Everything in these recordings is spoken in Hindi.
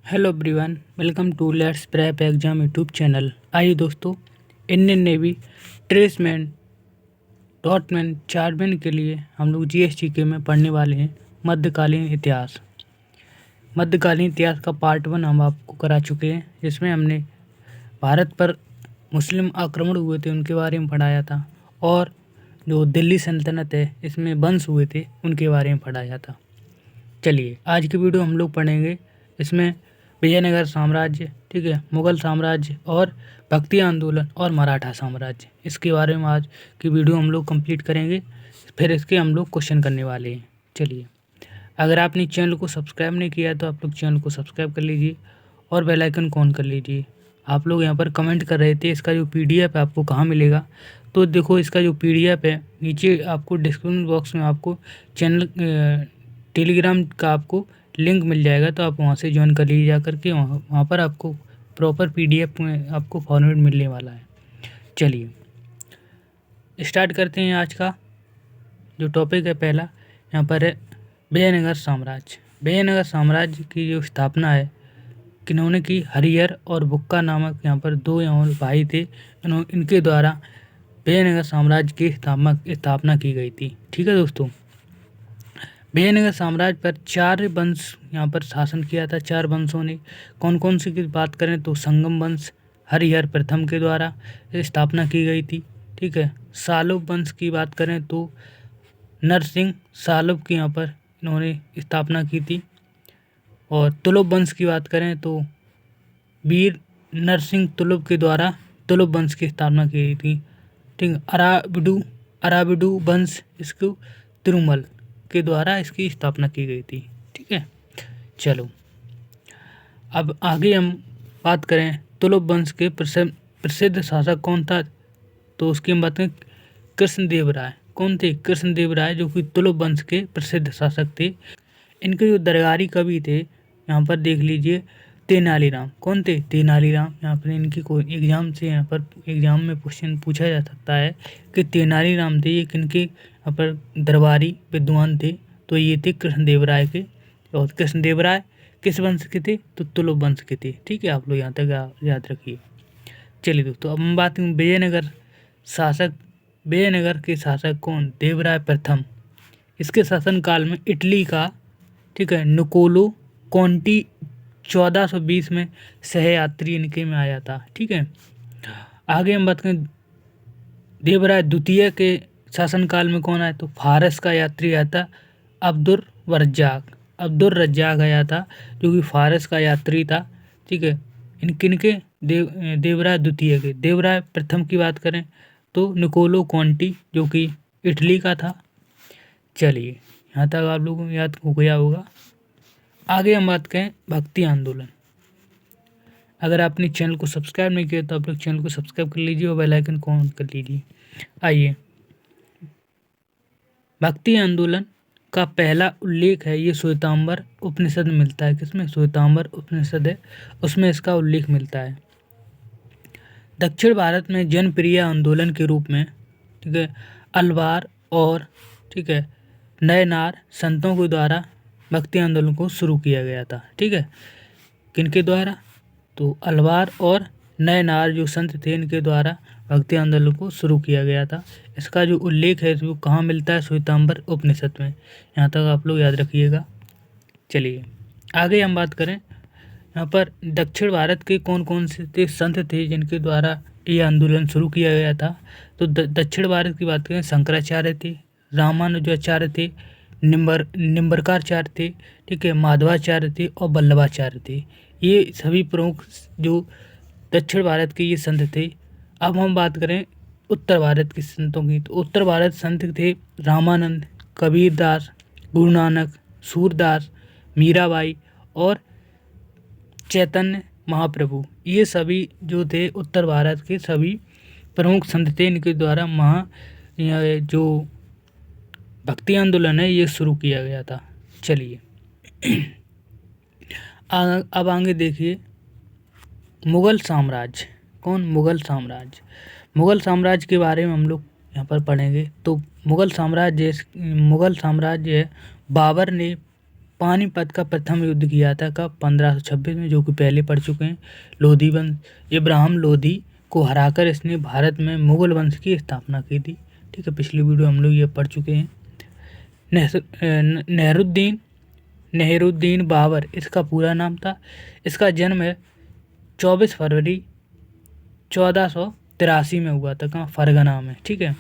Hello everyone, welcome to let's prep exam YouTube channel. आइए दोस्तों, इंडियन नेवी ट्रेसमैन डॉटमैन चार्टमैन के लिए हम लोग जीएसटीके में पढ़ने वाले हैं मध्यकालीन इतिहास। मध्यकालीन इतिहास का पार्ट 1 हम आपको करा चुके हैं, जिसमें हमने भारत पर मुस्लिम आक्रमण हुए थे उनके बारे में पढ़ाया था, और जो दिल्ली सल्तनत है इसमें वंश हुए थे उनके बारे में पढ़ाया था। चलिए आज की वीडियो हम लोग पढ़ेंगे, इसमें विजयनगर साम्राज्य, ठीक है, मुगल साम्राज्य और भक्ति आंदोलन और मराठा साम्राज्य, इसके बारे में आज की वीडियो हम लोग कंप्लीट करेंगे। फिर इसके हम लोग क्वेश्चन करने वाले हैं। चलिए, अगर आपने चैनल को सब्सक्राइब नहीं किया है तो आप लोग चैनल को सब्सक्राइब कर लीजिए और बेल आइकन को ऑन कर लीजिए। आप लोग यहाँ पर कमेंट कर रहे थे इसका जो PDF है आपको कहाँ मिलेगा, तो देखो इसका जो PDF है नीचे आपको डिस्क्रिप्शन बॉक्स में आपको चैनल टेलीग्राम का आपको लिंक मिल जाएगा, तो आप वहाँ से ज्वाइन कर लीजिए जा करके। वहाँ पर आपको प्रॉपर PDF में आपको फॉर्मेट मिलने वाला है। चलिए स्टार्ट करते हैं। आज का जो टॉपिक है पहला यहाँ पर है विजयनगर साम्राज्य। विजयनगर साम्राज्य की जो स्थापना है किन्होंने की, हरिहर और बुक्का नामक यहाँ पर दो यहाँ भाई थे, इनके द्वारा विजयनगर साम्राज्य की स्थापना की गई थी। ठीक है दोस्तों, विजयनगर साम्राज्य पर 4 वंश यहाँ पर शासन किया था। 4 वंशों ने कौन कौन सी की बात करें तो संगम वंश हरिहर प्रथम के द्वारा स्थापना की गई थी। ठीक है, सालुब वंश की बात करें तो नरसिंह सालुब की यहाँ पर इन्होंने स्थापना की थी। और तुलुप वंश की बात करें तो वीर नरसिंह तुलुप के द्वारा तुलुप वंश की स्थापना की गई थी। ठीक, अराबिडू वंश इसको तिरुमल के द्वारा इसकी स्थापना की गई थी। ठीक है, चलो अब आगे हम बात करें तुलुप वंश के प्रसिद्ध शासक कौन था, तो उसकी हम बात करें कृष्णदेव राय। कौन थे? कृष्णदेव राय, जो कि तुलुप वंश के प्रसिद्ध शासक थे। इनके जो दरबारी कवि थे यहाँ पर देख लीजिए, तेनालीराम। कौन थे? तेनालीराम। यहाँ पर इनकी कोई एग्जाम से यहाँ पर एग्जाम में क्वेश्चन पूछा जा सकता है कि तेनालीराम थे ये किनके यहाँ पर दरबारी विद्वान थे, तो ये थे कृष्णदेव राय के। और कृष्णदेव राय किस वंश के थे? तो तुलुप वंश के थे। ठीक है, आप लोग यहाँ तक याद रखिए। चलिए दोस्तों, अब हम बात करें विजयनगर शासक। विजयनगर के शासक कौन? देवराय प्रथम। इसके शासनकाल में इटली का, ठीक है, निकोलो कॉन्टी 1420 में सहयात्री इनके में आया था। ठीक है, आगे हम बात करें देवराय द्वितीय के शासनकाल में कौन आया, तो फारस का यात्री आया था अब्दुर रज्जाक आया था, जो कि फारस का यात्री था। ठीक है, किनके? देवराय द्वितीय के। देवराय प्रथम की बात करें तो निकोलो कॉन्टी, जो कि इटली का था। चलिए यहाँ तक आप लोगों को याद हो गया होगा। आगे हम बात करें भक्ति आंदोलन। अगर आपने चैनल को सब्सक्राइब नहीं किया तो आप लोग चैनल को सब्सक्राइब कर लीजिए और बेल आइकन को ऑन कर लीजिए। आइए, भक्ति आंदोलन का पहला उल्लेख है ये श्वेतांबर उपनिषद में मिलता है। किसमें? श्वेतांबर उपनिषद है, उसमें इसका उल्लेख मिलता है। दक्षिण भारत में जनप्रिय आंदोलन के रूप में, ठीक है, अलवार और, ठीक है, नयनार संतों के द्वारा भक्ति आंदोलन को शुरू किया गया था। ठीक है, किनके द्वारा? तो अलवार और नयनार जो संत थे इनके द्वारा भक्ति आंदोलन को शुरू किया गया था। इसका जो उल्लेख है वो कहाँ मिलता है? श्वेतांबर उपनिषद में। यहाँ तक आप लोग याद रखिएगा। चलिए आगे हम बात करें, यहाँ पर दक्षिण भारत के कौन कौन से संत थे जिनके द्वारा ये आंदोलन शुरू किया गया था, तो दक्षिण भारत की बात करें शंकराचार्य थे, रामानुजाचार्य थे, निम्बरकाचार्य थे, ठीक है, माधवाचार्य थे और वल्लभाचार्य थे। ये सभी प्रमुख जो दक्षिण भारत के ये संत थे। अब हम बात करें उत्तर भारत के संतों की, तो उत्तर भारत संत थे रामानंद, कबीरदास, गुरु नानक, सूरदास, मीराबाई और चैतन्य महाप्रभु। ये सभी जो थे उत्तर भारत के सभी प्रमुख संत थे, इनके द्वारा जो भक्ति आंदोलन है ये शुरू किया गया था। चलिए अब आगे देखिए मुगल साम्राज्य। कौन? मुगल साम्राज्य। मुगल साम्राज्य के बारे में हम लोग यहाँ पर पढ़ेंगे। तो मुगल साम्राज्य है बाबर ने पानीपत का प्रथम युद्ध किया था कब? 1526 में, जो कि पहले पढ़ चुके हैं। लोधी वंश इब्राहिम लोधी को हराकर इसने भारत में मुगल वंश की स्थापना की थी। ठीक है, पिछली वीडियो हम लोग ये पढ़ चुके हैं। नेहरूद्दीन बाबर इसका पूरा नाम था। इसका जन्म है 24 फरवरी 1483 में हुआ था। कहाँ? फरगना में। ठीक है,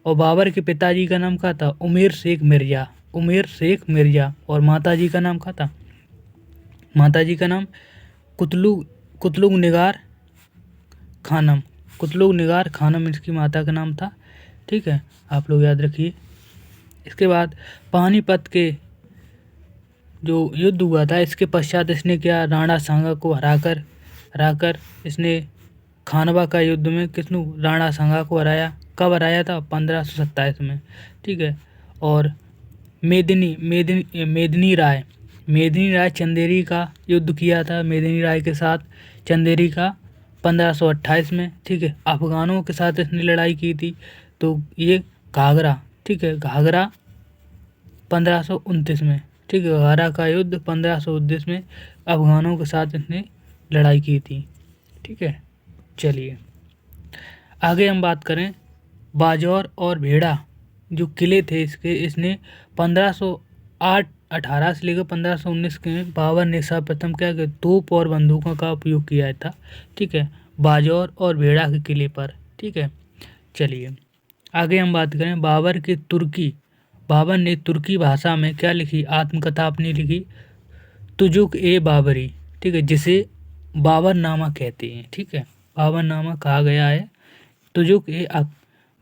और बाबर के पिताजी का नाम क्या था? उमेर शेख मिर्जा। और माताजी का नाम क्या था? माताजी का नाम कुतलुग निगार खानम इसकी माता का नाम था। ठीक है, आप लोग याद रखिए। इसके बाद पानीपत के जो युद्ध हुआ था, इसके पश्चात इसने क्या? राणा सांगा को हराकर इसने खानवा का युद्ध में राणा सांगा को हराया। कब हराया था? 1527 में। ठीक है, और मेदिनी राय चंदेरी का युद्ध किया था मेदिनी राय के साथ, चंदेरी का 1528 में। ठीक है, अफगानों के साथ इसने लड़ाई की थी, तो ये घाघरा। ठीक है, घाघरा 1529 में। ठीक है, घाघरा का युद्ध 1529 में अफगानों के साथ इसने लड़ाई की थी। ठीक है, चलिए आगे हम बात करें। बाजौर और भेड़ा जो किले थे इसने 1518 से लेकर 1519 के बाबर ने सर्वप्रथम क्या किया? तोप और बंदूकों का उपयोग किया था। ठीक है, बाजौर और भेड़ा के किले पर। ठीक है, चलिए आगे हम बात करें। बाबर ने तुर्की भाषा में क्या लिखी? आत्मकथा अपनी लिखी, तुजुक ए बाबरी। ठीक है, जिसे बाबरनामा कहते हैं। ठीक है, बाबरनामा कहा गया है। तुजुक ए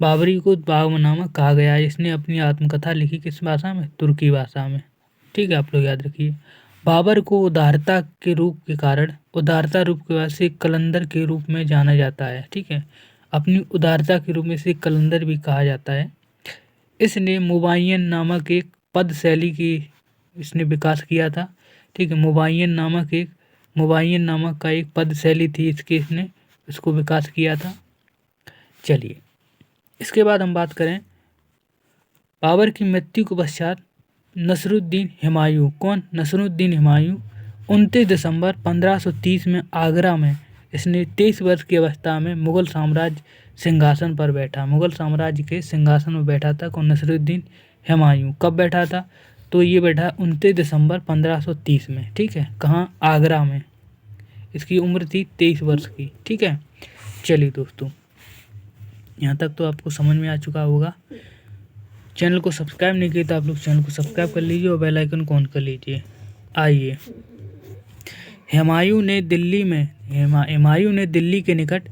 बाबरी को बाबरनामा कहा गया है। इसने अपनी आत्मकथा लिखी किस भाषा में? तुर्की भाषा में। ठीक है, आप लोग याद रखिए। बाबर को उदारता रूप के वजह से कलंदर के रूप में जाना जाता है। ठीक है, अपनी उदारता के रूप में से कलंदर भी कहा जाता है। इसने मुबायन नामक एक पद शैली की इसने विकास किया था। ठीक है, मुबायन नामक का एक पद शैली थी इसने इसको विकास किया था। चलिए इसके बाद हम बात करें बाबर की मृत्यु के पश्चात नसरुद्दीन हुमायूं। कौन? नसरुद्दीन हुमायूं 29 दिसंबर 1530 में आगरा में इसने 23 वर्ष की अवस्था में मुगल साम्राज्य के सिंहासन में बैठा था। कौन? नसरुद्दीन हुमायूं। कब बैठा था? तो ये बैठा 29 दिसंबर 1530 में। ठीक है, कहाँ? आगरा में। इसकी उम्र थी 23 वर्ष की। ठीक है, चलिए दोस्तों, यहाँ तक तो आपको समझ में आ चुका होगा। चैनल को सब्सक्राइब नहीं किया तो आप लोग चैनल को सब्सक्राइब कर लीजिए और बेल आइकन को ऑन कर लीजिए। आइए, हुमायूं ने दिल्ली के निकट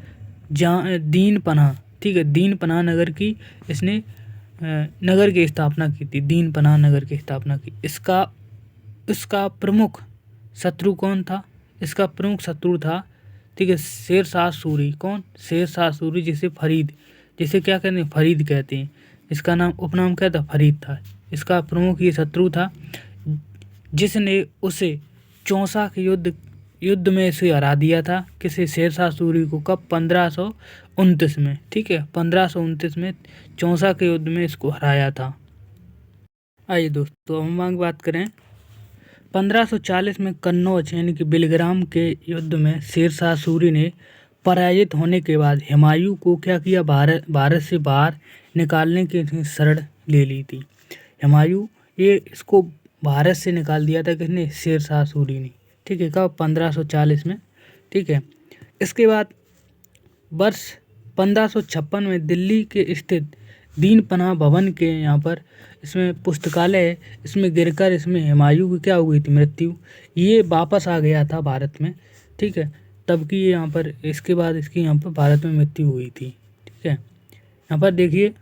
दीनपनाह। ठीक है, दीनपनाह नगर की इसने नगर की स्थापना की थी। दीनपनाह नगर की स्थापना की। इसका प्रमुख शत्रु कौन था? इसका प्रमुख शत्रु था, ठीक है, शेरशाह सूरी। कौन? शेरशाह सूरी, जिसे क्या कहते हैं? फरीद कहते हैं। इसका नाम उपनाम क्या था? फरीद था। इसका प्रमुख ये शत्रु था जिसने उसे चौसा के युद्ध में इसे हरा दिया था। किसे? शेरशाह सूरी को। कब? 1529 में। ठीक है, 1529 में चौसा के युद्ध में इसको हराया था। आइए दोस्तों, हम आगे बात करें। 1540 में कन्नौज यानी कि बिलग्राम के युद्ध में शेरशाह सूरी ने पराजित होने के बाद हुमायूं को क्या किया? भारत से बाहर निकालने की शरण ले ली थी। हुमायूं इसको भारत से निकाल दिया था। किसने? शेरशाह सूरी ने। ठीक है, कब? 1540 में। ठीक है, इसके बाद वर्ष 1556 में दिल्ली के स्थित दीनपनाह भवन के यहाँ पर इसमें पुस्तकालय है, इसमें गिरकर इसमें हुमायूं की क्या हो गई थी? मृत्यु। ये वापस आ गया था भारत में। ठीक है, तब की ये यहाँ पर इसके बाद इसकी यहाँ पर भारत में मृत्यु हुई थी। ठीक है, यहाँ पर देखिए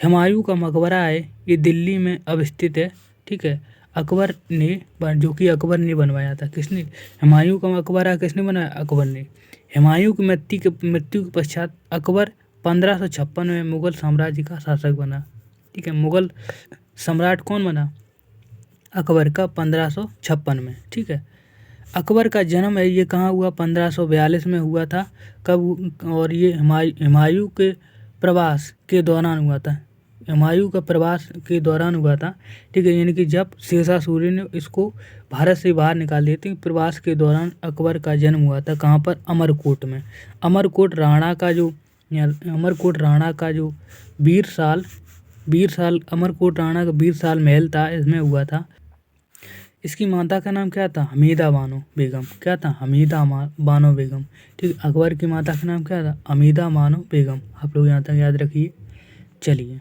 हुमायूं का मकबरा है, ये दिल्ली में अवस्थित है। ठीक है, अकबर ने बनवाया था। किसने? हुमायूं का मकबरा किसने बनाया? अकबर ने। हुमायूं की मृत्यु के पश्चात अकबर 1556 में मुगल साम्राज्य का शासक बना। ठीक है, मुगल सम्राट कौन बना? अकबर का 1556 में। ठीक है, अकबर का जन्म है ये कहाँ हुआ? 1542 में हुआ था। कब? और ये हुमायूं के प्रवास के दौरान हुआ था। हुमायूं का प्रवास के दौरान हुआ था, ठीक है। यानी कि जब शेरशाह सूरी ने इसको भारत से बाहर निकाल दिए थे, प्रवास के दौरान अकबर का जन्म हुआ था कहाँ पर, अमरकोट में। अमरकोट राणा का जो अमरकोट राणा का जो वीरसाल अमरकोट राणा का वीरसाल महल था, इसमें हुआ था। इसकी माता का नाम क्या था, हमीदा बानो बेगम। क्या था, हमीदा बानो बेगम, ठीक। अकबर की माता का नाम क्या था, हमीदा बानो बेगम। आप लोग यहाँ तक याद रखिए। चलिए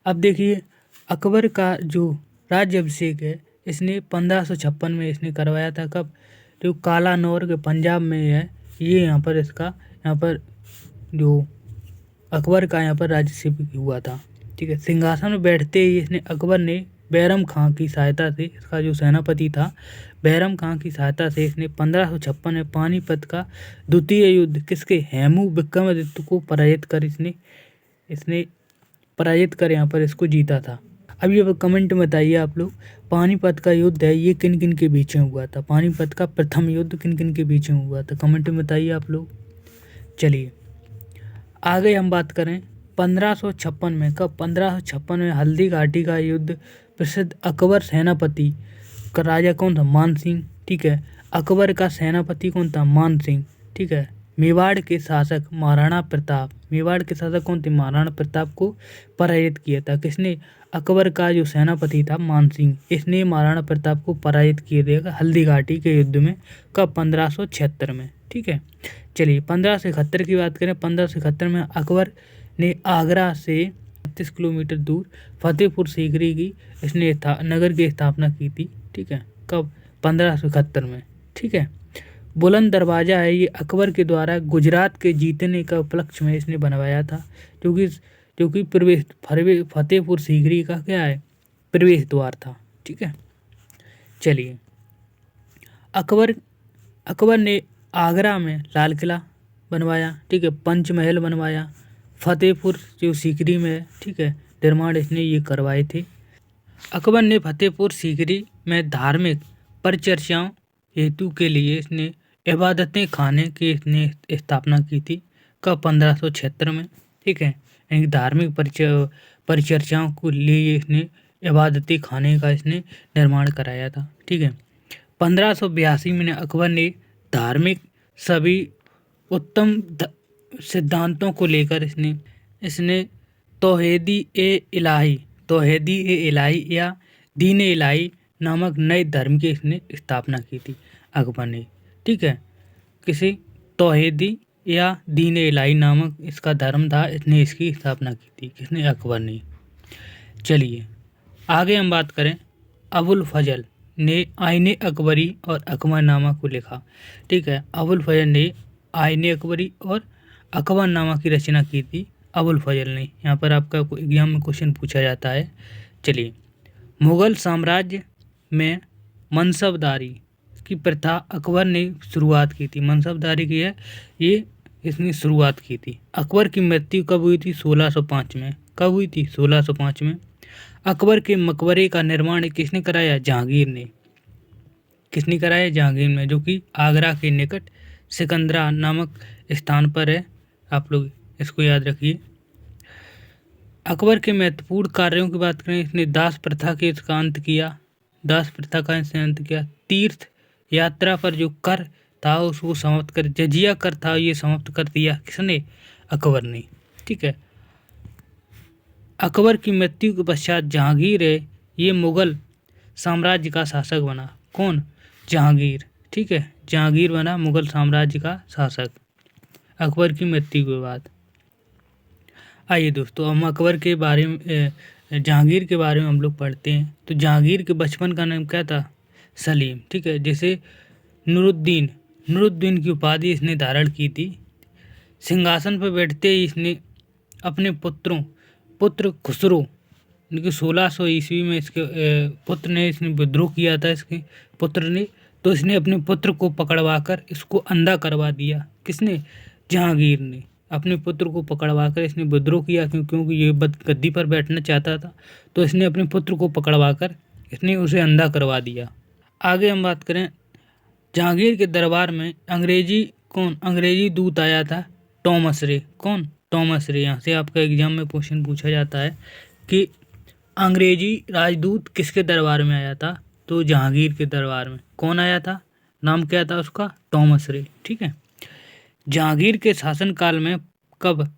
अब देखिए, अकबर का जो राज्याभिषेक है, इसने 1556 में इसने करवाया था। कब, जो कालानौर के पंजाब में है, ये यहाँ पर जो अकबर का यहाँ पर राज्याभिषेक हुआ था, ठीक है। सिंहासन में बैठते ही इसने अकबर ने बैरम खां की सहायता से, इसका जो सेनापति था बैरम खां की सहायता से, इसने 1556 में पानीपत का द्वितीय युद्ध किसके, हेमू विक्रमादित्य को पराजित कर इसने पराजित कर यहाँ पर इसको जीता था। अब ये कमेंट में बताइए आप लोग, पानीपत का युद्ध है ये किन किन के बीच में हुआ था, पानीपत का प्रथम युद्ध किन किन के बीच में हुआ था, कमेंट में बताइए आप लोग। चलिए आगे हम बात करें 1556 में। कब, 1556 में हल्दी घाटी का युद्ध, प्रसिद्ध अकबर सेनापति का राजा कौन था, मान सिंह, ठीक है। अकबर का सेनापति कौन था, मान सिंह, ठीक है। मेवाड़ के शासक महाराणा प्रताप, मेवाड़ के शासक कौन थे, महाराणा प्रताप को पराजित किया था किसने, अकबर का जो सेनापति था मान सिंह, इसने महाराणा प्रताप को पराजित किया देगा हल्दी घाटी के युद्ध में। कब, 1576 में, ठीक है। चलिए 1571 की बात करें। 1571 में अकबर ने आगरा से 36 किलोमीटर दूर फतेहपुर सीकरी की इसने नगर की स्थापना की थी, ठीक है। कब, 1571 में, ठीक है। बुलंद दरवाज़ा है ये अकबर के द्वारा गुजरात के जीतने का उपलक्ष्य में इसने बनवाया था, जो कि फतेहपुर सीकरी का क्या है, प्रवेश द्वार था, ठीक है। चलिए अकबर ने आगरा में लाल किला बनवाया, ठीक है, पंचमहल बनवाया, फतेहपुर जो सीकरी में है, ठीक है, निर्माण इसने ये करवाए थे। अकबर ने फतेहपुर सीकरी में धार्मिक परिचर्चाओं हेतु के लिए इसने इबादतें खाने की इसने स्थापना की थी। कब, 1576 में, ठीक है। यानी धार्मिक परिचर्चाओं को लिए इसने इबादती खाने का इसने निर्माण कराया था, ठीक है। 1582 में अकबर ने धार्मिक सभी उत्तम सिद्धांतों को लेकर इसने तौहीदी ए इलाही या दीन ए इलाही नामक नए धर्म की इसने स्थापना की थी अकबर ने, ठीक है। किसी तौहीदी या दीन ए इलाही नामक इसका धर्म था, इसने इसकी स्थापना की थी किसने, अकबर ने। चलिए आगे हम बात करें, अबुल फजल ने आईने अकबरी और अकबरनामा को लिखा, ठीक है। अबुल फजल ने आईने अकबरी और अकबरनामा की रचना की थी अबुल फजल ने। यहाँ पर आपका एग्जाम में क्वेश्चन पूछा जाता है। चलिए मुग़ल साम्राज्य में मनसबदारी की प्रथा अकबर ने शुरुआत की थी, मनसबदारी की है ये इसने शुरुआत की थी। अकबर की मृत्यु कब हुई थी, 1605 में। कब हुई थी, 1605 में। अकबर के मकबरे का निर्माण किसने कराया, जहांगीर ने। किसने कराया, जहांगीर ने, जो कि आगरा के निकट सिकंदरा नामक स्थान पर है। आप लोग इसको याद रखिए। अकबर के महत्वपूर्ण कार्यों की बात करें, इसने दास प्रथा के इसका अंत किया, दास प्रथा का इसने अंत किया। तीर्थ यात्रा पर जो कर था उसको समाप्त कर, जजिया कर था ये समाप्त कर दिया किसने, अकबर ने, ठीक है। अकबर की मृत्यु के पश्चात जहांगीर है ये मुगल साम्राज्य का शासक बना। कौन, जहांगीर, ठीक है। जहांगीर बना मुगल साम्राज्य का शासक अकबर की मृत्यु के बाद। आइए दोस्तों हम अकबर के बारे में जहांगीर के बारे में हम लोग पढ़ते हैं। तो जहांगीर के बचपन का नाम क्या था, सलीम, ठीक है। जैसे नूरुद्दीन की उपाधि इसने धारण की थी। सिंहासन पर बैठते ही इसने अपने पुत्र खुसरो, इनके 1600 ईस्वी में इसके पुत्र ने इसने विद्रोह किया था, इसके पुत्र ने, तो इसने अपने पुत्र को पकड़वाकर इसको अंधा करवा दिया। किसने, जहांगीर ने अपने पुत्र को पकड़वाकर इसने विद्रोह किया, क्योंकि ये गद्दी पर बैठना चाहता था, तो इसने अपने पुत्र को पकड़वाकर इसने उसे अंधा करवा दिया। आगे हम बात करें, जहांगीर के दरबार में अंग्रेजी दूत आया था, टॉमस रे। कौन, टॉमस रे। यहाँ से आपका एग्जाम में क्वेश्चन पूछा जाता है कि अंग्रेजी राजदूत किसके दरबार में आया था? तो जहांगीर के दरबार में। कौन आया था? नाम क्या था उसका? टॉमस रे। ठीक है। जहांगीर के शासनकाल में कब?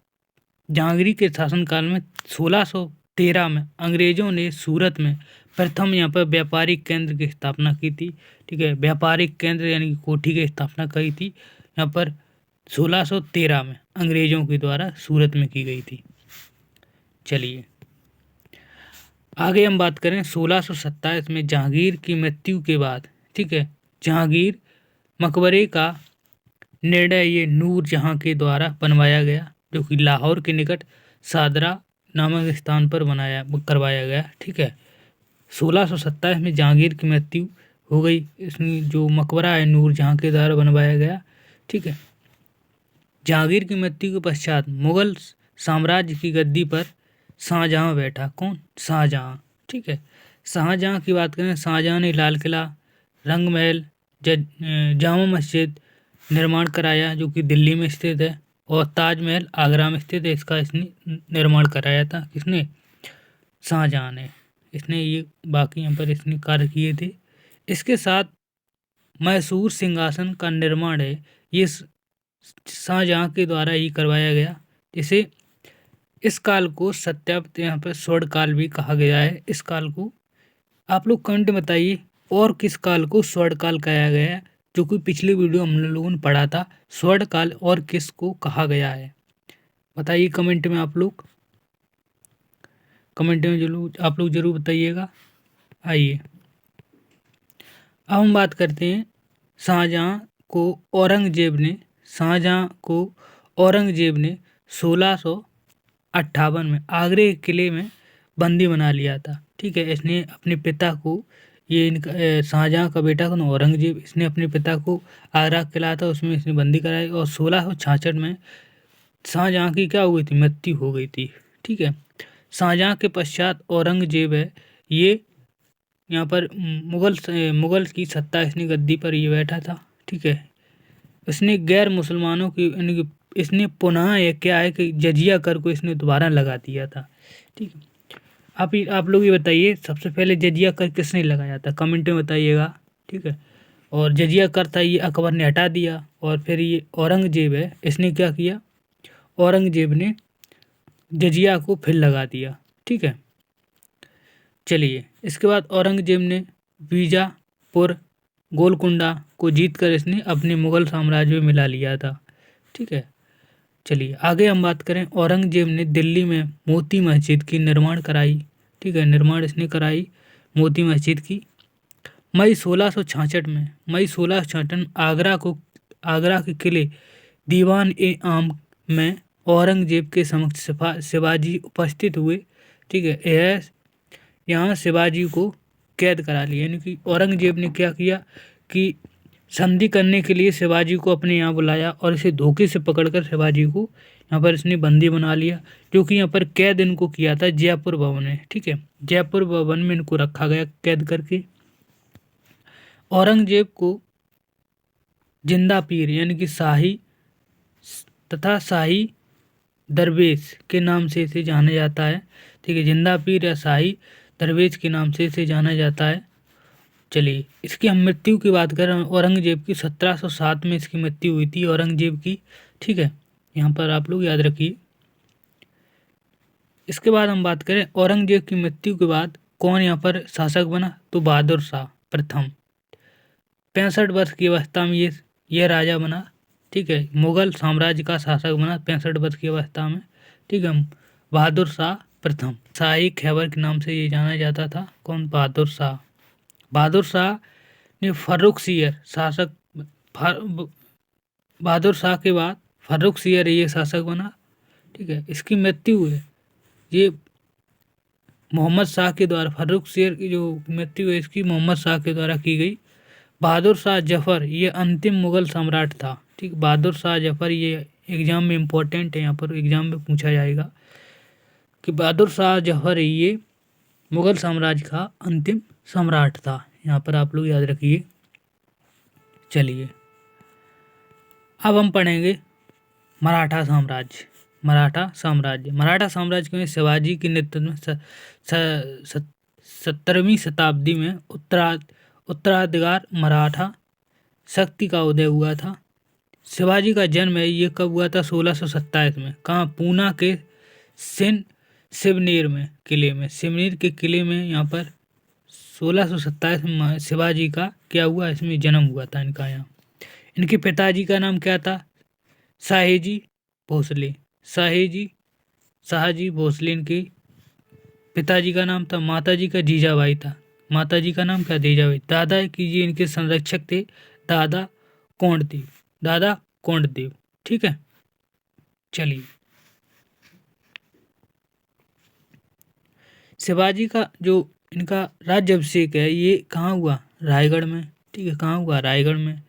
जहांगीर के शासनकाल में 1613 में अंग्रेजों ने सूरत में प्रथम यहाँ पर व्यापारिक केंद्र की स्थापना की थी। ठीक है, व्यापारिक केंद्र यानी कि कोठी की स्थापना की थी यहाँ पर 1613 में अंग्रेजों के द्वारा सूरत में की गई थी। चलिए आगे हम बात करें 1627 में जहांगीर की मृत्यु के बाद। ठीक है, जहांगीर मकबरे का निर्णय ये नूर जहां के द्वारा बनवाया गया, जो कि लाहौर के निकट सादरा नामक स्थान पर करवाया गया। ठीक है, 1627 में जहांगीर की मृत्यु हो गई। इसमें जो मकबरा है नूर जहां के द्वारा बनवाया गया। ठीक है, जहांगीर की मृत्यु के पश्चात मुगल साम्राज्य की गद्दी पर शाहजहां बैठा। कौन? शाहजहां। ठीक है, शाहजहां की बात करें, शाहजहां ने लाल किला, रंग महल, जामा मस्जिद निर्माण कराया जो कि दिल्ली में स्थित है, और ताजमहल आगरा में स्थित है। इसका इसने निर्माण कराया था। किसने? शाहजहां ने। इसने ये बाकी यहाँ पर इसने कार्य किए थे। इसके साथ मैसूर सिंहासन का निर्माण है, ये शाहजहां के द्वारा ही करवाया गया, जिसे इस काल को सत्यापित यहाँ पर स्वर्ण काल भी कहा गया है। इस काल को आप लोग कमेंट में बताइए और किस काल को स्वर्ण काल कहा गया है, जो कि पिछले वीडियो हम लोगों ने पढ़ा था। स्वर्ण काल और किसको कहा गया है बताइए कमेंट में। आप लोग कमेंट में जरूर बताइएगा। आइए अब हम बात करते हैं शाहजहां को औरंगजेब ने 1658 में आगरे के किले में बंदी बना लिया था। ठीक है, इसने अपने पिता को, ये शाहजहां का बेटा था औरंगजेब, इसने अपने पिता को आगरा किला था उसमें इसने बंदी कराई, और 1666 में शाहजहां की क्या हो गई थी? मृत्यु हो गई थी। ठीक है, शाहजहां के पश्चात औरंगजेब है, ये यहाँ पर मुगल की सत्ता इसने गद्दी पर ये बैठा था। ठीक है, इसने गैर मुसलमानों की यानी कि इसने पुनः ये क्या है कि जजिया कर को इसने दोबारा लगा दिया था। ठीक है, आप लोग ये बताइए सबसे पहले जजिया कर किसने लगाया था? कमेंट में बताइएगा। ठीक है, और जजिया कर था ये अकबर ने हटा दिया, और फिर ये औरंगजेब है, इसने क्या किया? औरंगजेब ने जजिया को फिर लगा दिया। ठीक है, चलिए इसके बाद औरंगजेब ने बीजापुर गोलकुंडा को जीतकर इसने अपने मुगल साम्राज्य में मिला लिया था। ठीक है, चलिए आगे हम बात करें। औरंगजेब ने दिल्ली में मोती मस्जिद की निर्माण कराई। ठीक है, निर्माण इसने कराई मोती मस्जिद की। मई 1666 में आगरा के किले दीवान ए आम में औरंगजेब के समक्ष शिवाजी उपस्थित हुए। ठीक है, यहाँ शिवाजी को कैद करा लिया, यानी कि औरंगजेब ने क्या किया कि संधि करने के लिए शिवाजी को अपने यहाँ बुलाया, और इसे धोखे से पकड़कर शिवाजी को यहाँ पर इसने बंदी बना लिया, जो कि यहाँ पर कैद इनको किया था जयपुर भवन में। ठीक है, जयपुर भवन में इनको रखा गया कैद करके। औरंगजेब को जिंदा पीर यानी कि शाही तथा शाही दरवेश के नाम से इसे जाना जाता है। ठीक है, जिंदा पीर या शाही दरवेश के नाम से इसे जाना जाता है। चलिए इसकी हम मृत्यु की बात करें, औरंगजेब की 1707 में इसकी मृत्यु हुई थी औरंगजेब की। ठीक है, यहाँ पर आप लोग याद रखिए। इसके बाद हम बात करें औरंगजेब की मृत्यु के बाद कौन यहाँ पर शासक बना? तो बहादुर शाह प्रथम। 65 वर्ष की अवस्था में यह राजा बना। ठीक है, मुगल साम्राज्य का शासक बना 65 वर्ष की अवस्था में। ठीक है, बहादुर शाह प्रथम। शाही खैबर के नाम से ये जाना जाता था। कौन? बहादुर शाह। बहादुर शाह ने फर्रुखसियर शासक, बहादुर शाह के बाद फर्रुखसियर ये शासक बना। ठीक है, इसकी मृत्यु है ये मोहम्मद शाह के द्वारा, फर्रुखसियर की जो मृत्यु है इसकी मोहम्मद शाह के द्वारा की गई। बहादुर शाह जफर ये अंतिम मुगल सम्राट था। ठीक, बहादुर शाह जफर ये एग्जाम में इम्पोर्टेंट है, यहाँ पर एग्जाम में पूछा जाएगा कि बहादुर शाह जफर ये मुगल साम्राज्य का अंतिम सम्राट था। यहाँ पर आप लोग याद रखिए। चलिए अब हम पढ़ेंगे मराठा साम्राज्य। मराठा साम्राज्य। मराठा साम्राज्य में शिवाजी के नेतृत्व में 17वीं शताब्दी में उत्तराधिकार मराठा शक्ति का उदय हुआ था। शिवाजी का जन्म है ये कब हुआ था? 1627 में। कहाँ? पूना के शिवनेर में किले में, शिवनेर के किले में यहाँ पर 1627 में शिवाजी का क्या हुआ? इसमें जन्म हुआ था इनका। यहाँ इनके पिताजी का नाम क्या था? शाहजी भोसले। शाहजी भोसले इनके पिताजी का नाम था। माताजी का जीजाबाई था। माताजी का नाम क्या? जीजाबाई। दादा की ये इनके संरक्षक थे दादा कोंडदेव। ठीक है, चलिए। शिवाजी का जो इनका राज्याभिषेक है ये कहाँ हुआ? रायगढ़ में। ठीक है, कहाँ हुआ? रायगढ़ में।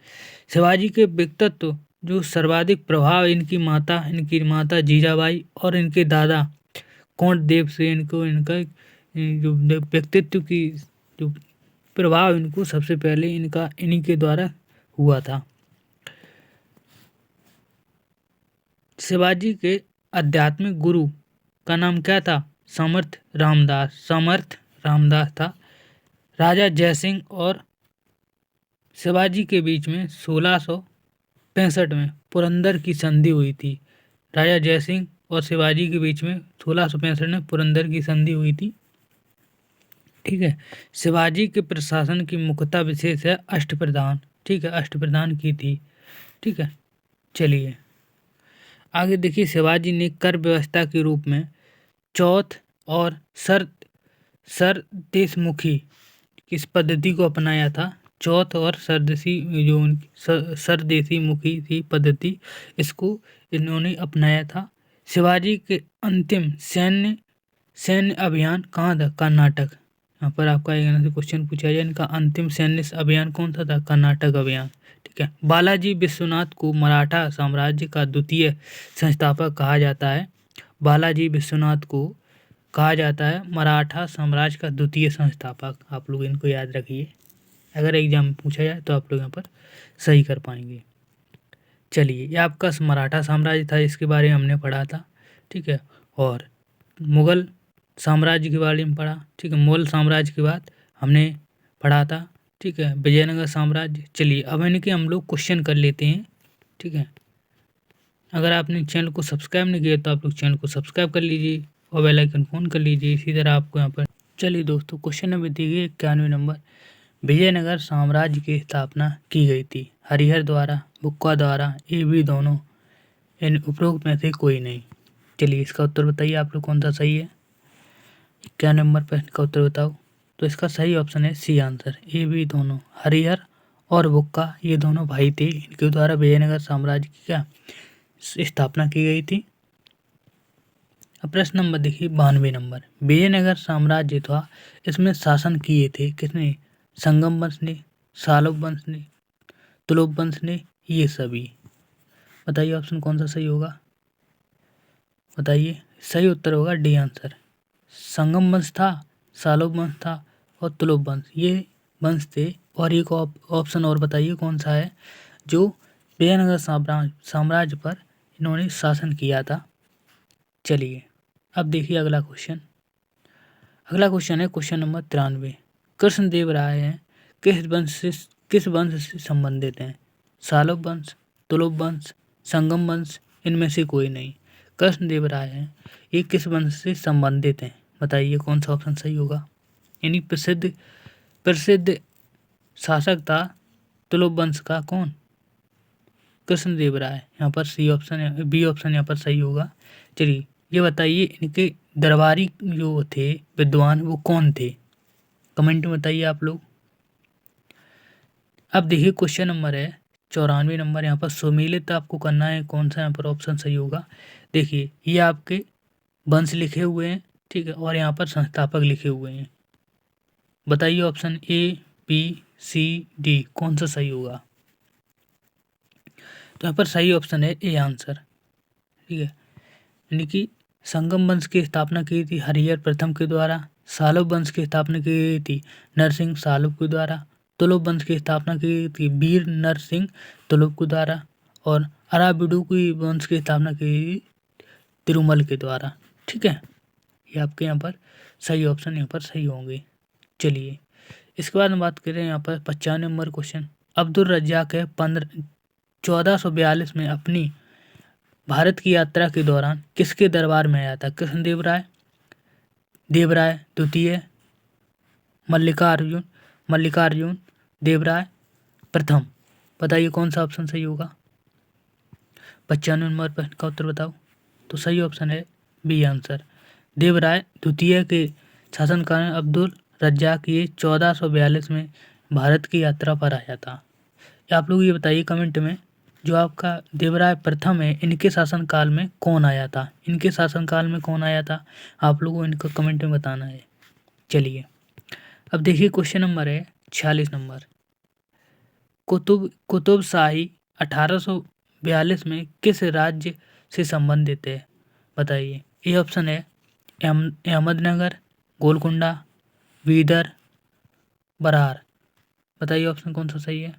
शिवाजी के व्यक्तित्व जो सर्वाधिक प्रभाव इनकी माता जीजाबाई और इनके दादा कोंडदेव से इनका जो व्यक्तित्व की जो प्रभाव इनको सबसे पहले इन्हीं के द्वारा हुआ था। शिवाजी के आध्यात्मिक गुरु का नाम क्या था? समर्थ रामदास था। राजा जयसिंह और शिवाजी के बीच में 1665 में पुरंदर की संधि हुई थी। राजा जयसिंह और शिवाजी के बीच में 1665 में पुरंदर की संधि हुई थी। ठीक है, शिवाजी के प्रशासन की मुख्यता विशेष है अष्टप्रधान। ठीक है, अष्टप्रधान की थी। ठीक है, चलिए आगे देखिए। शिवाजी ने कर व्यवस्था के रूप में चौथ और सरदेशमुखी किस पद्धति को अपनाया था? चौथ और सरदेशी मुखी थी पद्धति, इसको इन्होंने अपनाया था। शिवाजी के अंतिम सैन्य अभियान कहाँ था? कर्नाटक। यहाँ पर आपका एक क्वेश्चन पूछा जाए, इनका अंतिम सैन्य अभियान कौन सा था? कर्नाटक अभियान। ठीक है, बालाजी विश्वनाथ को मराठा साम्राज्य का द्वितीय संस्थापक कहा जाता है। बालाजी विश्वनाथ को कहा जाता है मराठा साम्राज्य का द्वितीय संस्थापक। आप लोग इनको याद रखिए, अगर एग्जाम में पूछा जाए तो आप लोग यहाँ पर सही कर पाएंगे। चलिए, ये आपका मराठा साम्राज्य था, इसके बारे में हमने पढ़ा था। ठीक है, और मुगल साम्राज्य के बारे में पढ़ा। ठीक है, मुगल साम्राज्य के बाद हमने पढ़ा था। ठीक है, विजयनगर साम्राज्य। चलिए अब इनके हम लोग क्वेश्चन कर लेते हैं। ठीक है, अगर आपने चैनल को सब्सक्राइब नहीं किया तो आप लोग चैनल को सब्सक्राइब कर लीजिए और बेल आइकन ऑन कर लीजिए। इसी तरह आपको यहाँ पर चलिए दोस्तों, क्वेश्चन नंबर देखिए 91 नंबर। विजयनगर साम्राज्य की स्थापना की गई थी हरिहर द्वारा, बुक्का द्वारा, ये भी दोनों, इन उपरोक्त में से कोई नहीं। चलिए इसका उत्तर बताइए आप लोग कौन सा सही है। 91 नंबर पर इसका उत्तर बताओ। तो इसका सही ऑप्शन है सी आंसर, ये भी दोनों, हरिहर और बुक्का ये दोनों भाई थे, इनके द्वारा विजयनगर साम्राज्य की क्या स्थापना की गई थी। अब प्रश्न नंबर देखिए 92 नंबर। विजयनगर साम्राज्य था, इसमें शासन किए थे किसने? संगम वंश ने, सालोक वंश ने, तुलुप वंश ने, ये सभी। बताइए ऑप्शन कौन सा सही होगा, बताइए। सही उत्तर होगा डी आंसर, संगम वंश था, सालोक वंश था और तुलुप वंश, ये वंश थे। और एक ऑप्शन और बताइए कौन सा है जो विजयनगर साम्राज्य पर इन्होंने शासन किया था। चलिए अब देखिए अगला क्वेश्चन। अगला क्वेश्चन है क्वेश्चन नंबर 93। कृष्णदेव राय हैं किस वंश से संबंधित हैं? सालोक वंश, तुलुप वंश, संगम वंश, इनमें से कोई नहीं। कृष्णदेव राय हैं, ये किस वंश से संबंधित हैं? बताइए कौन सा ऑप्शन सही होगा। यानी प्रसिद्ध शासक था तुलुप वंश का कौन? कृष्णदेव राय। यहाँ पर सी ऑप्शन है, बी ऑप्शन यहाँ पर सही होगा। चलिए ये बताइए इनके दरबारी जो थे विद्वान वो कौन थे? कमेंट में बताइए आप लोग। अब देखिए क्वेश्चन नंबर है 94 नंबर। यहाँ पर सुमेलित आपको करना है, कौन सा यहाँ पर ऑप्शन सही होगा। देखिए ये आपके वंश लिखे हुए हैं, ठीक है, और यहाँ पर संस्थापक लिखे हुए हैं। बताइए option A, B, C, D कौन सा सही होगा। तो यहाँ पर सही ऑप्शन है ए आंसर। ठीक है, यानी कि संगम वंश की स्थापना की थी हरिहर प्रथम के द्वारा, सालोक वंश की स्थापना की गई थी नरसिंह सालुक के द्वारा, तुलुप वंश की स्थापना की गई थी वीर नरसिंह तुलुप के द्वारा, और अराबिडू की वंश की स्थापना की तिरुमल के द्वारा। ठीक है, ये आपके यहाँ पर सही ऑप्शन यहाँ पर सही होंगे। चलिए इसके बाद हम बात करें यहाँ पर 95 नंबर क्वेश्चन। अब्दुल रज्जाक है 1442 में अपनी भारत की यात्रा के दौरान किसके दरबार में आया था? कृष्णदेवराय, देवराय द्वितीय, मल्लिकार्जुन देवराय प्रथम। बताइए कौन सा ऑप्शन सही होगा? 95 नंबर प्रश्न का उत्तर बताओ। तो सही ऑप्शन है बी आंसर, देवराय द्वितीय के शासनकाल में अब्दुल रज्जाक ये 1442 में भारत की यात्रा पर आया था। आप लोग ये बताइए कमेंट में, जो आपका देवराय प्रथम है इनके शासनकाल में कौन आया था? इनके शासनकाल में कौन आया था? आप लोगों को इनको कमेंट में बताना है। चलिए अब देखिए क्वेश्चन नंबर है 46 नंबर। कुतुब शाही 1842 में किस राज्य से संबंधित है? बताइए। ए ऑप्शन है अहमदनगर, गोलकुंडा, बीदर, बरार। बताइए ऑप्शन कौन सा सही है?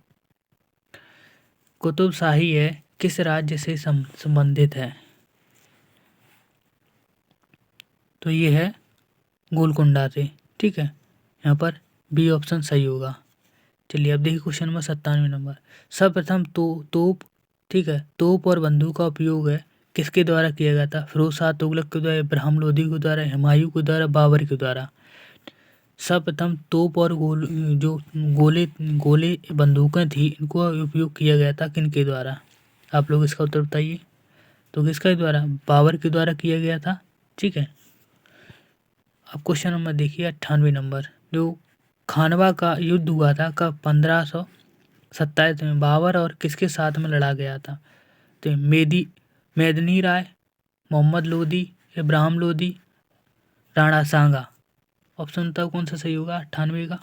कुतुब शाही है किस राज्य से संबंधित है? तो ये है गोलकुंडा से। ठीक है, यहाँ पर बी ऑप्शन सही होगा। चलिए अब देखिए क्वेश्चन नंबर 97 नंबर। सर्वप्रथम तोप, ठीक है, तोप और बंदूक का उपयोग है किसके द्वारा किया गया था? फिरोज शाह तुगलक के द्वारा, इब्राहिम लोदी के द्वारा, हुमायूं के द्वारा, बाबर के द्वारा। सर्वप्रथम तोप और गोले बंदूकें थी, इनको उपयोग किया गया था किनके द्वारा? आप लोग इसका उत्तर बताइए। तो किसके द्वारा? बाबर के द्वारा किया गया था। ठीक है, अब क्वेश्चन नंबर देखिए 98 नंबर। जो खानवा का युद्ध हुआ था कब? 1527 में। बाबर और किसके साथ में लड़ा गया था? तो मेदिनी राय, मोहम्मद लोदी, इब्राहिम लोदी, राणा सांगा। ऑप्शन बताओ कौन सा सही होगा 98 का?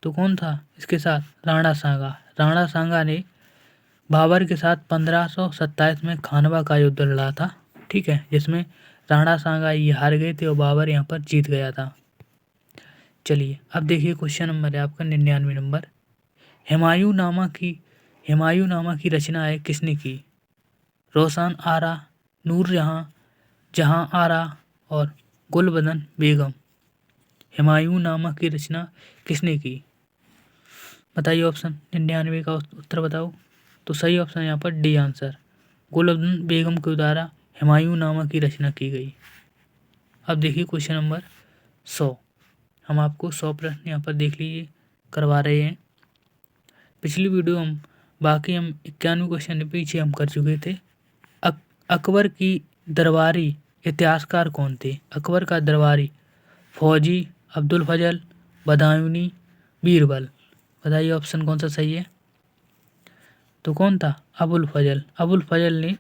तो कौन था इसके साथ? राणा सांगा। राणा सांगा ने बाबर के साथ 1527 में खानवा का युद्ध लड़ा था। ठीक है, जिसमें राणा सांगा ये हार गए थे और बाबर यहाँ पर जीत गया था। चलिए अब देखिए क्वेश्चन नंबर है आपका 99 नंबर। हुमायूं नामा की रचना है किसने की? रोशन आरा, नूरजहां, जहां आरा और गुलबदन बेगम। हुमायूं नामा की रचना किसने की? बताइए ऑप्शन 99 का उत्तर बताओ। तो सही ऑप्शन यहाँ पर डी आंसर, गुलबदन बेगम के द्वारा हुमायूं नामा की रचना की गई। अब देखिए क्वेश्चन नंबर 100। हम आपको 100 प्रश्न यहाँ पर देख लीजिए करवा रहे हैं। पिछली वीडियो हम 91 क्वेश्चन के पीछे हम कर चुके थे। अकबर की दरबारी इतिहासकार कौन थे? अकबर का दरबारी फौजी, अब्दुल फजल, बदायूनी, बीरबल। बताइए ऑप्शन कौन सा सही है? तो कौन था? अबुल फजल। अबुल फजल ने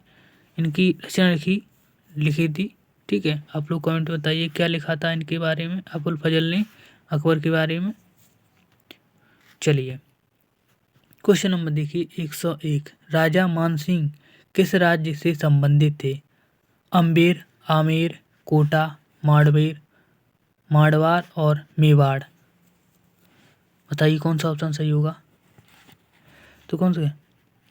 इनकी रचना लिखी थी। ठीक है, आप लोग कमेंट बताइए क्या लिखा था इनके बारे में अबुल फजल ने अकबर के बारे में। चलिए क्वेश्चन नंबर देखिए 101। राजा मानसिंह किस राज्य से संबंधित थे? अम्बेर, आमेर, कोटा, मारवाड़ और मेवाड़। बताइए कौन सा ऑप्शन सही होगा? तो कौन सा?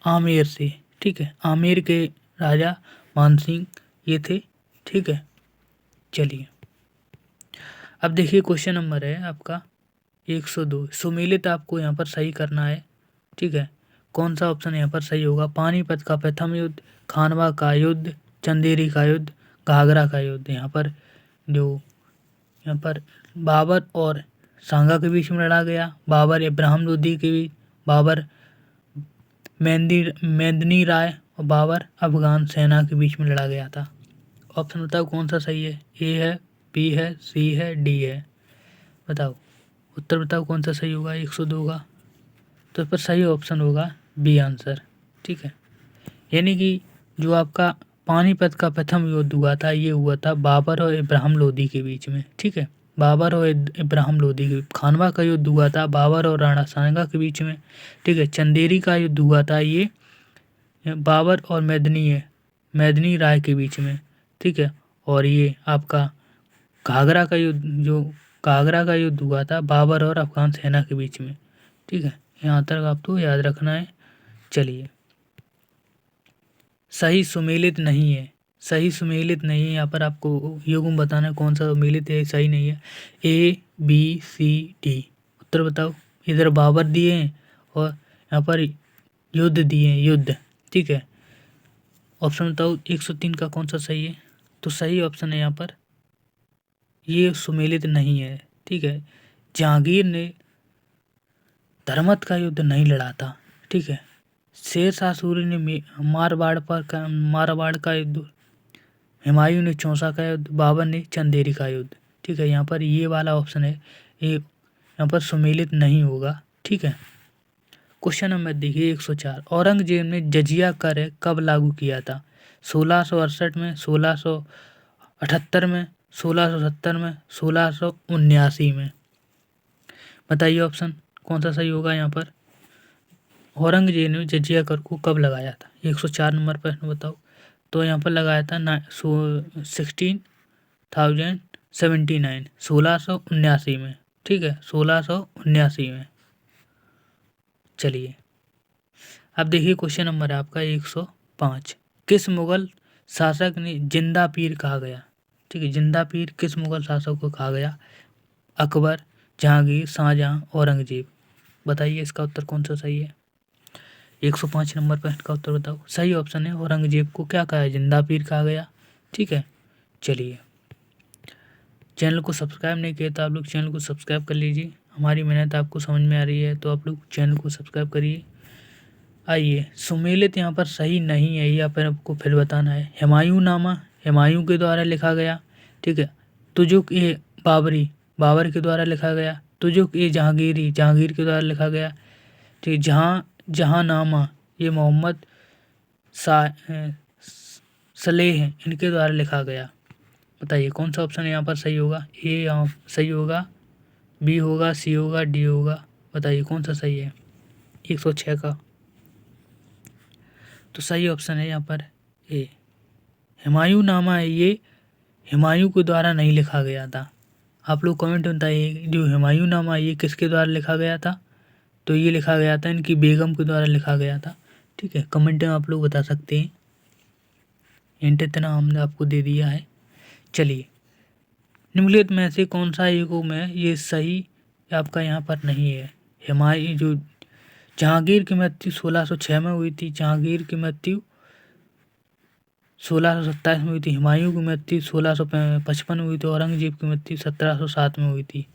आमेर से। ठीक है, आमेर के राजा मानसिंह ये थे। ठीक है, चलिए अब देखिए क्वेश्चन नंबर है आपका 102। सुमेलित आपको यहाँ पर सही करना है। ठीक है, कौन सा ऑप्शन यहाँ पर सही होगा? पानीपत का प्रथम युद्ध, खानवा का युद्ध, चंदेरी का युद्ध, घाघरा का युद्ध। यहाँ पर बाबर और सांगा के बीच में लड़ा गया। बाबर इब्राहिम लोदी के बीच, बाबर मेदिनी राय और बाबर अफगान सेना के बीच में लड़ा गया था। ऑप्शन बताओ कौन सा सही है? ए है, बी है, सी है, डी है। बताओ उत्तर बताओ कौन सा सही होगा 102 का? तो इस पर सही ऑप्शन होगा बी आंसर। ठीक है, यानी कि जो आपका पानीपत का प्रथम युद्ध हुआ था ये हुआ था बाबर और इब्राहिम लोदी के बीच में। ठीक है, बाबर और इब्राहिम लोदी के। खानवा का युद्ध हुआ था बाबर और राणा सांगा के बीच में। ठीक है, चंदेरी का युद्ध हुआ था ये बाबर और मेदिनी राय के बीच में। ठीक है, और ये आपका घाघरा का युद्ध हुआ था बाबर और अफगान सेना के बीच में। ठीक है, यहाँ तक आपको याद रखना है। चलिए सही सुमेलित नहीं है। सही सुमेलित नहीं है। यहाँ पर आपको युग्म बताना है कौन सा सुमेलित है, सही नहीं है। ABCD उत्तर बताओ। इधर बाबर दिए हैं और यहाँ पर युद्ध दिए हैं, युद्ध। ठीक है, ऑप्शन बताओ 103 का कौन सा सही है। तो सही ऑप्शन है यहाँ पर, ये सुमेलित नहीं है। ठीक है, जहांगीर ने धर्मत का युद्ध नहीं लड़ा था। ठीक है, शेर शाह सूरी ने मारवाड़ का युद्ध, हुमायूं ने चौसा का युद्ध, बाबर ने चंदेरी का युद्ध। ठीक है, यहाँ पर ये वाला ऑप्शन है, ये यहाँ पर सुमेलित नहीं होगा। ठीक है, क्वेश्चन नंबर देखिए 104। औरंगजेब ने जजिया कर कब लागू किया था? 1668 में, 1678 में, 1670 में, 1679 में। बताइए ऑप्शन कौन सा सही होगा यहाँ पर। औरंगजेब ने जजिया कर को कब लगाया था? 104 नंबर प्रश्न बताओ। तो यहाँ पर लगाया था 1679 में। ठीक है, 1679 में। चलिए अब देखिए क्वेश्चन नंबर है आपका 105। किस मुगल शासक ने जिंदा पीर कहा गया? ठीक है, जिंदा पीर किस मुगल शासक को कहा गया? अकबर, जहांगीर, शाहजहां, औरंगजेब। बताइए इसका उत्तर कौन सा सही है। 105 नंबर प्रश्न का उत्तर बताओ। सही ऑप्शन है, औरंगजेब को क्या कहा है? जिंदा पीर कहा गया। ठीक है, चलिए चैनल को सब्सक्राइब नहीं किया तो आप लोग चैनल को सब्सक्राइब कर लीजिए। हमारी मेहनत आपको समझ में आ रही है तो आप लोग चैनल को सब्सक्राइब करिए। आइए, सुमेलित यहाँ पर सही नहीं है, यहाँ पर आपको फिर बताना है। हुमायूं नामा हुमायूं के द्वारा लिखा गया। ठीक है, तुजुक ए बाबरी बाबर के द्वारा लिखा गया। तुजुक ए जहांगीरी जहांगीर के द्वारा लिखा गया। ठीक, जहांनामा ये मोहम्मद सलेह इनके द्वारा लिखा गया। बताइए कौन सा ऑप्शन यहाँ पर सही होगा। ए यहाँ सही होगा, बी होगा, सी होगा, डी होगा। बताइए कौन सा सही है 106 का। तो सही ऑप्शन है यहाँ पर ए, हुमायूं नामा है ये हुमायूं के द्वारा नहीं लिखा गया था। आप लोग कमेंट में बताइए जो हुमायूं नामा ये किसके द्वारा लिखा गया था। तो ये लिखा गया था इनकी बेगम के द्वारा लिखा गया था। ठीक है, कमेंट में आप लोग बता सकते हैं। हिंट इतना हमने आपको दे दिया है। चलिए, निम्नलिखित में से कौन सा युग में ये सही आपका यहाँ पर नहीं है। हुमायूं जो जहांगीर की मृत्यु 1606 में हुई थी, जहांगीर की मृत्यु 1627 में हुई थी, हुमायूं की मृत्यु 1655 में हुई थी, औरंगजेब की मृत्यु 1707 में हुई थी।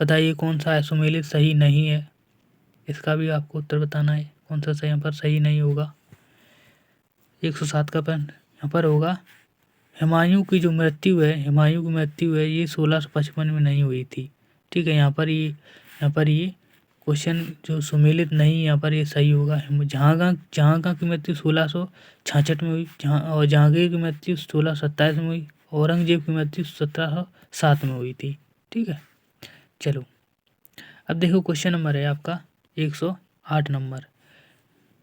बताइए कौन सा है सुमेलित सही नहीं है। इसका भी आपको उत्तर बताना है कौन सा सही यहाँ पर सही नहीं होगा। 107 का प्रश्न यहाँ पर होगा, हुमायूं की जो मृत्यु है ये 1655 में नहीं हुई थी। ठीक है, यहाँ पर ये क्वेश्चन जो सुमेलित नहीं यहाँ पर ये सही होगा। जहां की मृत्यु 1666 में हुई, और जहांगीर की मृत्यु 1627 में हुई, औरंगजेब की मृत्यु 1707 में हुई थी। ठीक है, चलो अब देखो क्वेश्चन नंबर है आपका 108 नंबर।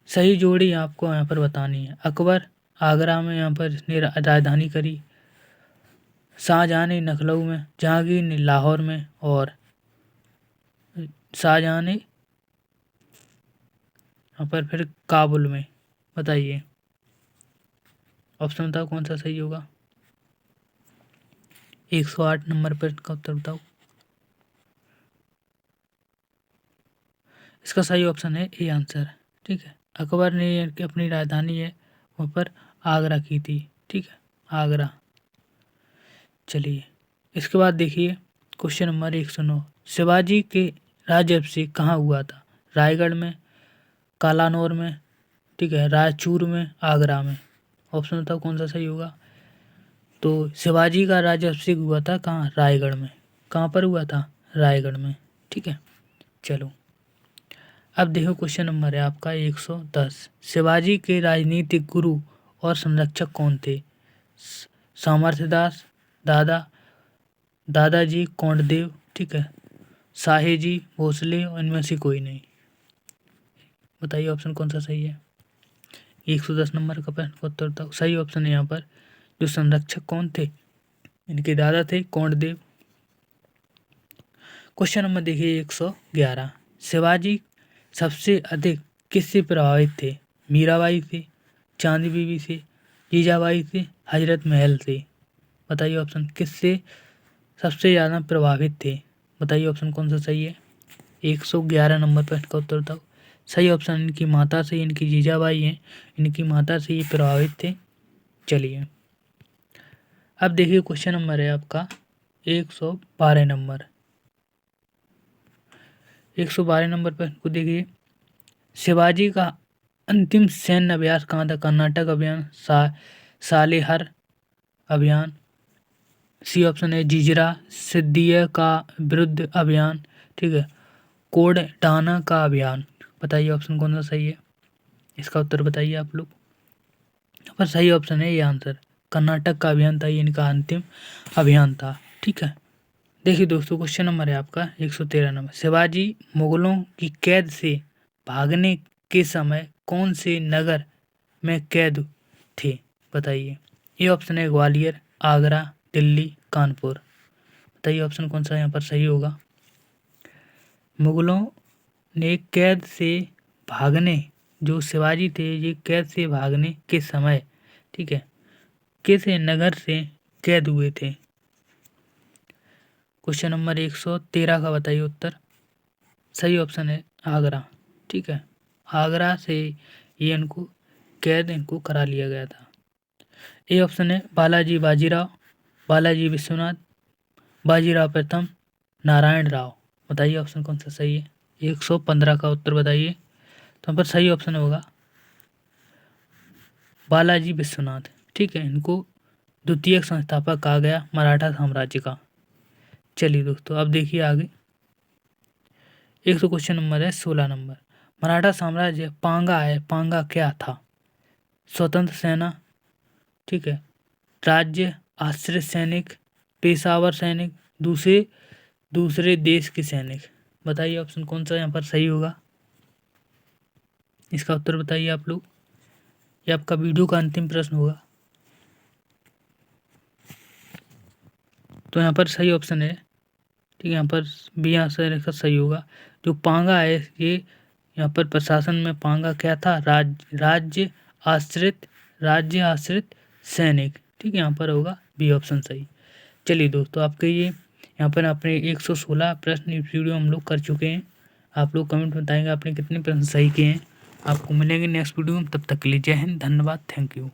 सही जोड़ी आपको यहाँ पर बतानी है। अकबर आगरा में यहाँ पर इसने राजधानी करी, शाहजहां ने लखनऊ में, जहांगीर ने लाहौर में, और शाहजहां ने यहाँ पर फिर काबुल में। बताइए ऑप्शन बताओ कौन सा सही होगा। 108 नंबर प्रश्न का उत्तर बताओ। इसका सही ऑप्शन है ए आंसर। ठीक है, अकबर ने अपनी राजधानी है वहाँ पर आगरा की थी। ठीक है, आगरा। चलिए इसके बाद देखिए क्वेश्चन नंबर 109। शिवाजी के राज्याभिषेक कहाँ हुआ था? रायगढ़ में, कालानौर में, ठीक है, रायचूर में, आगरा में। ऑप्शन बताओ कौन सा सही होगा। तो शिवाजी का राज्याभिषेक हुआ था कहाँ? रायगढ़ में। कहाँ पर हुआ था? रायगढ़ में। ठीक है, चलो अब देखो क्वेश्चन नंबर है आपका 110। शिवाजी के राजनीतिक गुरु और संरक्षक कौन थे? सामर्थ्यदास, दादाजी कोंडदेव, ठीक है, साहेजी, भोसले, और इनमें से कोई नहीं। बताइए ऑप्शन कौन सा सही है। 110 नंबर का प्रश्न का उत्तर बताओ। सही ऑप्शन है यहाँ पर जो संरक्षक कौन थे, इनके दादा थे कोंडदेव। क्वेश्चन नंबर देखिए 111। शिवाजी सबसे अधिक किससे प्रभावित थे? मीराबाई से, चांदी बीवी से, जीजाबाई से, हजरत महल से। बताइए ऑप्शन किससे सबसे ज़्यादा प्रभावित थे। बताइए ऑप्शन कौन सा सही है। 111 नंबर पर इसका उत्तर बताओ। सही ऑप्शन इनकी माता से, इनकी जीजाबाई हैं, इनकी माता से ये प्रभावित थे। चलिए अब देखिए क्वेश्चन नंबर है आपका 112 नंबर। 112 नंबर पर को देखिए, शिवाजी का अंतिम सैन्य अभ्यास कहाँ था। कर्नाटक अभियान, सालेहर अभियान, सी ऑप्शन है जिजरा, सिद्दीया का विरुद्ध अभियान, ठीक है, कोडडाना का अभियान। बताइए ऑप्शन कौन सा सही है। इसका उत्तर बताइए आप लोग। पर सही ऑप्शन है ये आंसर, कर्नाटक का अभियान था, ये इनका अंतिम अभियान था। ठीक है, देखिए दोस्तों क्वेश्चन नंबर है आपका 113 नंबर। शिवाजी मुगलों की कैद से भागने के समय कौन से नगर में कैद थे। बताइए। ये ऑप्शन है ग्वालियर, आगरा, दिल्ली, कानपुर। बताइए ऑप्शन कौन सा यहाँ पर सही होगा। मुगलों ने कैद से भागने, जो शिवाजी थे ये कैद से भागने के समय, ठीक है, किस नगर से कैद हुए थे। क्वेश्चन नंबर 113 का बताइए उत्तर। सही ऑप्शन है आगरा। ठीक है, आगरा से ये इनको करा लिया गया था। ए ऑप्शन है बालाजी बाजीराव, बालाजी विश्वनाथ, बाजीराव प्रथम, नारायण राव। बताइए ऑप्शन कौन सा सही है। 115 का उत्तर बताइए। तो यहाँ पर सही ऑप्शन होगा बालाजी विश्वनाथ। ठीक है, इनको द्वितीय संस्थापक कहा गया मराठा साम्राज्य का। चलिए दोस्तों अब देखिए आगे। एक तो क्वेश्चन नंबर है 16 नंबर। मराठा साम्राज्य पांगा है, पांगा क्या था। स्वतंत्र सेना, ठीक है, राज्य आश्रित सैनिक, पेशावर सैनिक, दूसरे देश के सैनिक। बताइए ऑप्शन कौन सा यहाँ पर सही होगा। इसका उत्तर बताइए आप लोग। ये आपका वीडियो का अंतिम प्रश्न होगा। तो यहाँ पर सही ऑप्शन है, ठीक है, यहाँ पर बी आंसर इसका सही होगा। जो पांगा है ये यहाँ पर प्रशासन में पांगा क्या था, राज्य आश्रित सैनिक। ठीक है, यहाँ पर होगा बी ऑप्शन सही। चलिए दोस्तों आपके ये यहाँ पर अपने 116 प्रश्न इस वीडियो हम लोग कर चुके हैं। आप लोग कमेंट में बताएंगे आपने कितने प्रश्न सही किए हैं। आपको मिलेंगे नेक्स्ट वीडियो में, तब तक के लिए जय हिंद, धन्यवाद, थैंक यू।